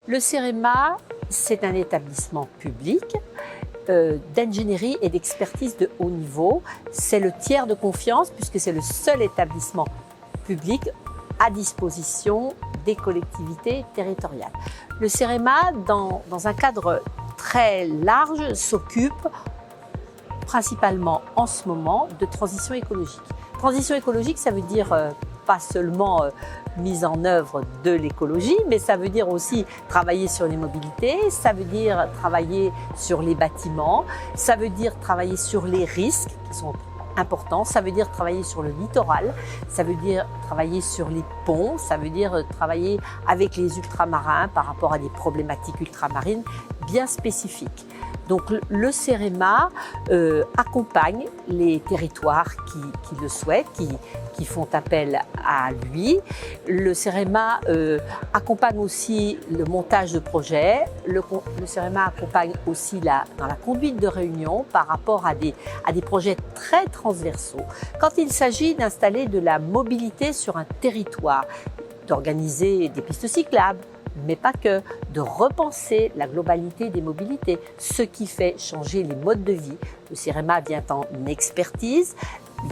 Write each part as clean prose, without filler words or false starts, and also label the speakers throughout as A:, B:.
A: Le CEREMA, c'est un établissement public d'ingénierie et d'expertise de haut niveau. C'est le tiers de confiance puisque c'est le seul établissement public à disposition des collectivités territoriales. Le CEREMA, dans un cadre très large, s'occupe principalement en ce moment de transition écologique. Transition écologique, ça veut dire pas seulement mise en œuvre de l'écologie, mais ça veut dire aussi travailler sur les mobilités, ça veut dire travailler sur les bâtiments, ça veut dire travailler sur les risques qui sont importants, ça veut dire travailler sur le littoral, ça veut dire travailler sur les ponts, ça veut dire travailler avec les ultramarins par rapport à des problématiques ultramarines bien spécifiques. Donc le CEREMA accompagne les territoires qui le souhaitent, qui font appel à lui. Le CEREMA accompagne aussi le montage de projets. Le CEREMA accompagne aussi dans la conduite de réunions par rapport à des projets très transversaux. Quand il s'agit d'installer de la mobilité sur un territoire, d'organiser des pistes cyclables, mais pas que, de repenser la globalité des mobilités, ce qui fait changer les modes de vie. Le CEREMA vient en expertise,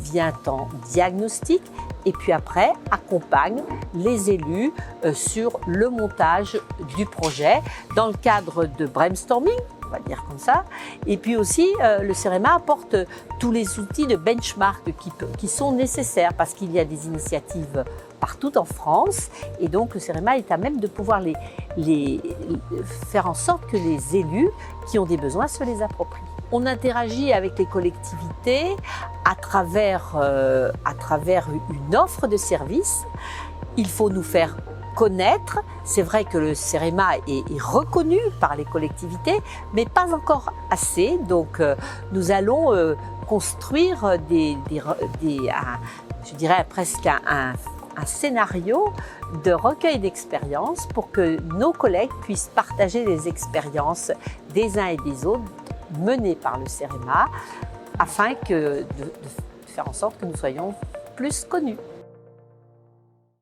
A: vient en diagnostic et puis après accompagne les élus sur le montage du projet dans le cadre de brainstorming, on va dire comme ça. Et puis aussi, le CEREMA apporte tous les outils de benchmark qui sont nécessaires parce qu'il y a des initiatives partout en France et donc le CEREMA est à même de pouvoir les faire en sorte que les élus qui ont des besoins se les approprient. On interagit avec les collectivités à travers une offre de services. Il faut nous faire connaître. C'est vrai que le CEREMA est reconnu par les collectivités, mais pas encore assez. Donc nous allons construire je dirais presque un scénario de recueil d'expériences pour que nos collègues puissent partager les expériences des uns et des autres menées par le CEREMA afin de faire en sorte que nous soyons plus connus.